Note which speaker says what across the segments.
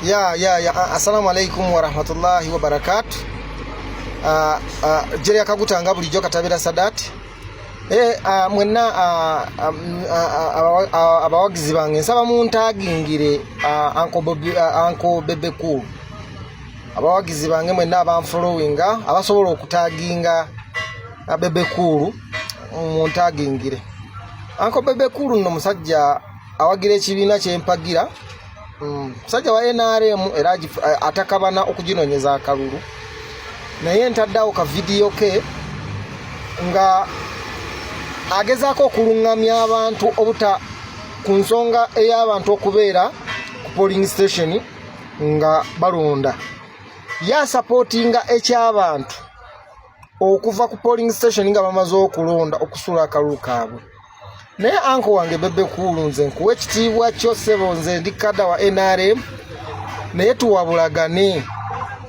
Speaker 1: Ya. Assalamu alaikum wa rahmatullahi wa barakatuh. Jere akagutanga bulijjo katabira Sadat. Mwenna abawagizi bange nsaba muntagingire Uncle Bebe Cool. Abawagizi bange mwenna abanfollowinga abasobola okutaginga Bebe Cool muntagingire. Uncle Bebe Cool no musajja awagira ekibiina ky'empagira. Musajja wa NRM era atakabana okuginonyeza akalulu. Naye ntaddawo ka video ke nga agezaako okulungamya abantu obuta ku nsonga ey'abantu okubeera ku polling station nga balonda. Supportinga eky'abantu okuva ku polling station nga bamaze okulonda okusula akalulu kaabwe. Naye anko wange Bebe Cool nze nkuwa ekitiibwa kyo ssebo, nze ndi kadda wa NRM naye tuwabulagane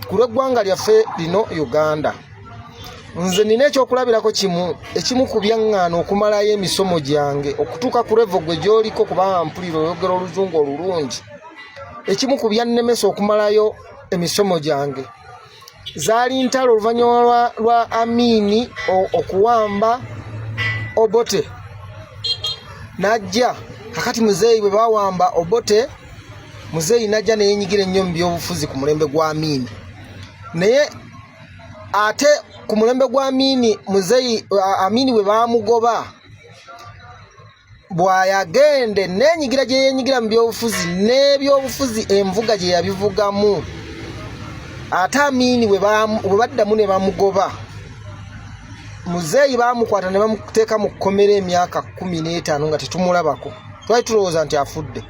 Speaker 1: ku lw'eggwanga lyaffe lino Uganda. Nze nina ekyokulabirako ekimu ku byaŋŋaana okumalayo emisomo gyange okutuuka ku level gwe gy'oliko kubanga mpulira oyogera oluzungu olulungi. Ekimu ku byannemesa okumalayo emisomo gyange zaali ntalo oluvannyuma lwa Amini okuwamba Obote. Najja kakati muzeeyi bwe bawamba Obote, muzeeyi najja neyenyigira ennyo mu byobufuzi ku mulembe gwa Amini. Naye ate ku mulembe gwa Amini, muzeeyi Amini bwe bamugoba bwayagende nenyigira gye yenyigira mu byobufuzi n'ebyobufuzi envuga gye yabivugamu. Ate Amini bwe baddamu ne bamugoba, muzeeyi bamukwata ne bamuteeka mu kkomera emyaka 15 nga tetumulabako. Twali tulowooza nti afudde.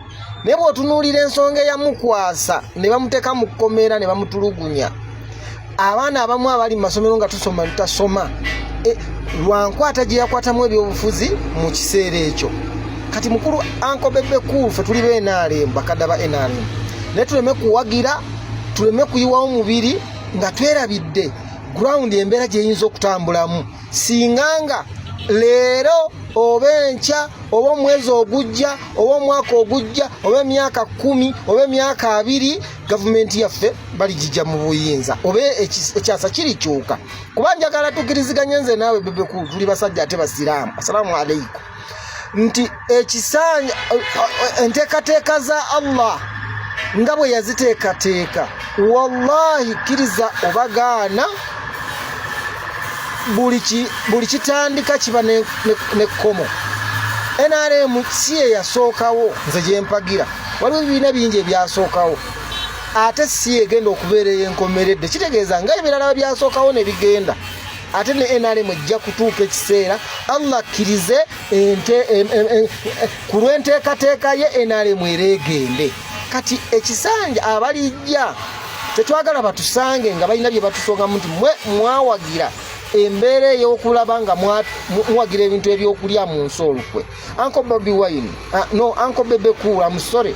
Speaker 1: Naye bw'otunuulira ensonga eyamukwasa ne bamuteeka mu kkomera ne bamutulugunya. Abaana abamu abali mu masomero nga tusoma tutasoma. Lwankwata gye yakwatamu ebyobufuzi mu kiseera ekyo. Kati mukulu Uncle Bebe Cool ffe tuli NRM, bakadda ba NRM. Naye tuleme kuwagira, tuleme kuyiwawo mubiri nga twerabidde ground embeera gyeyinza okutambulamu. Singanga leero oba enkya oba omwezi ogujja oba omwaka ogujja oba emyaka 10 oba emyaka 2 gavumenti yaffe baligijja mu buyinza oba ekyasa kirikyuka. Kuba njagala tukiriziganye nze naawe Bebe Cool tuli basajja ate basiraamu. Assalamu alaikum. Nti ekisanja enteekateeka za Allah nga bwe yaziteekateeka, wallahi kiriza obagaana buli kitandika kiba nekkomo. NRM si ye yasookawo, nze gye mpagira. Waliwo ebibiina bingi ebyasookawo, ate si ye egenda okubeera enkomeredde. Kitegeeza nga ebirala byasookawo ne bigenda, ate ne NRM ejja kutuuka ekiseera Allah akkirize ku lw'enteekateeka ye NRM era egende. Kati ekisanja abalijja tetwagala batusange nga balina bye batusongamu nti mwawagira embeera ey'okulaba nga mwagira ebintu ebyokulya mu nsi olukwe. Uncle Bobby Wine, Uncle Bebe Cool, I'm sorry.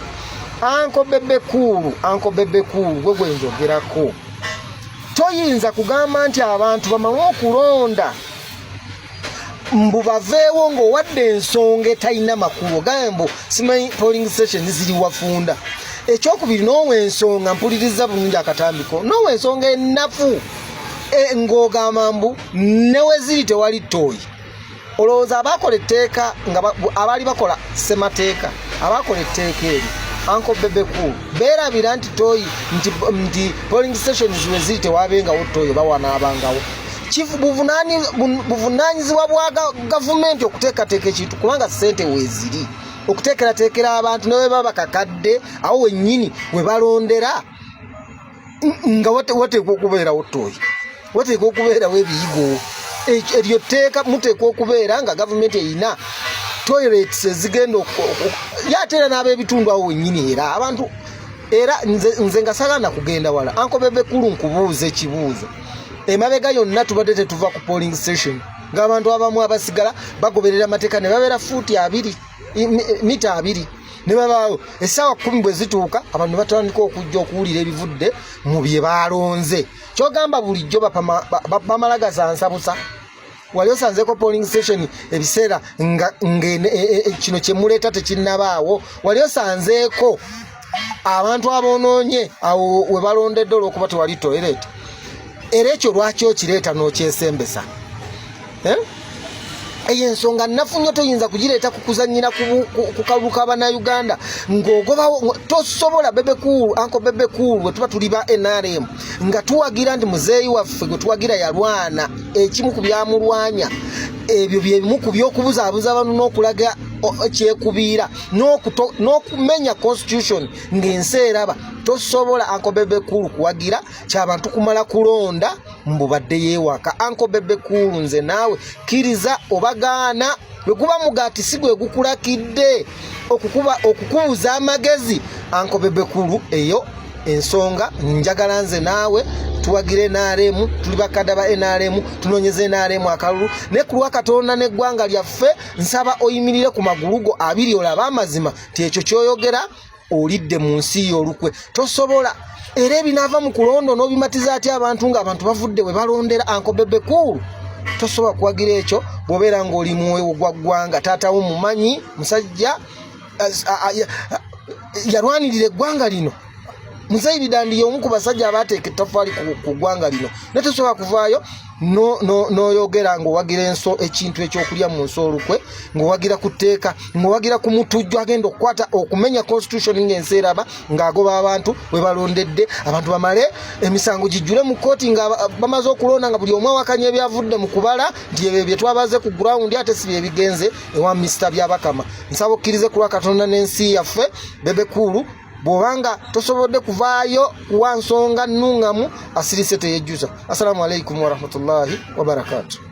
Speaker 1: Uncle Bebe Cool gwe gwenjogerako. Toyinza kugamba nti abantu bamanyi okulonda mbu baveewo ng'owadde ensonga etalina makulu. Gambo simanyi polling station ziri wafunda. Ekyokubiri n'owa ensonga, mpuliriza bulungi akatambiko, n'owa ensonga ennafu ng'ogamba mbu newe ziri tewali ttooyi. Olowooza abakola etteeka nga abaali bakola ssemateeka, abakola etteeka eri Uncle Bebe Cool beerabira nti ttooyi nti polling stations we ziri tewaabengawo ttooyi oba wanaabangawo. Buvunaanyizibwa bwa gavumenti okuteekateeka ekintu kubanga ssente weeziri okuteekerateekera abantu ne bwe baba kakadde awo wennyini we balondera nga wateekwa okubeerawo ttooyi, wateekwa okubeerawo ebiyigo. Eryo tteeka muteekwa okubeera nga gavumenti erina toilets ezigenda ate era n'ab'ebitundu awo wennyini era abantu era nze nga sagana kugenda wala. Uncle Bebe Cool nkubuuza ekibuuzo. Emabega yonna tubadde tetuva ku polling station ng'abantu abamu abasigala bagoberera amateeka ne babeera fuuti 2 mita 2 ne babaawo. Essaawa 10 bwe zituuka abantu batandika okujja okuwulira ebivudde mu bye balonze. Kyogamba bulijjo bamala gasansabusa. Wali osanzeko polling station ebiseera nga kino kye muleeta tekinnabaawo. Wali osanzeeko abantu abonoonye awo we balondedde olw'okuba tewali toilet era ekyo lwaki okireeta n'okyesembesa eyo ensonga nafunyo toyinza kugireeta kukuzanyira ku kalulu k'Abannayuganda ng'ogobawo tosobola Anko Bebe Cool bwe tuba tuli ba NRM nga tuwagira nti muzeeyi waffe gwe tuwagira yalwana ekimu ku byamulwanya ebyo byebimu ku by'okubuzaabuza abantu n'okulaga ekyekubiira n'okumenya constitution ng'ensi eraba tosobola Anko Bebe Cool kuwagira ky'abantu kumala kulonda mbubadde yeewaka Anko Bebe Cool nze naawe kiriza obagaana bwe guba mugati si gwe gukulakidde okukubuza amagezi Anko Bebe Cool eyo ensonga njagala nze naawe tuwagire NRM tuli bakadde ba NRM tunoonyeze NRM akalulu ne ku lwa Katonda n'eggwanga lyaffe nsaba oyimirire ku magulugo abiri olaba amazima ti ekyo kyoyogera olidde mu nsi y'olukwe tosobola era ebinaava mu kulondo n'obimatiza ati abantu ng'abantu bavudde we balondera Anko Bebe Cool tosobola kuwagira ekyo bw'obeera ng'oli muwewo gwa ggwanga taata wo mumanyi musajja yalwanirira eggwanga lino Muzeeyi Bidandi y'omu ku basajja abateeka ettaffaali ku ggwanga lino ne tosobola kuvaayo n'oyogera ng'owagira ekintu ekyokulya mu nsi olukwe ng'owagira ku tteeka ng'owagira ku mutujju agenda okukwata okumenya constitution ng'ensi eraba ng'agoba abantu we balondedde abantu bamale emisango gijjule mu kkooti nga bamaze okulonda nga buli omu awakanya ebyavudde mu kubala nti ebyo bye twabaze ku ground ate si bye bigenze ewa Mr. Byabakama nsaba okkirize ku lwa Katonda n'ensi yaffe Bebe Cool bw'obanga tosobodde kuvaayo kuwa nsonga nnungamu asirise teyejjusa. Assalamu alaikum warahmatullahi wabarakatuh.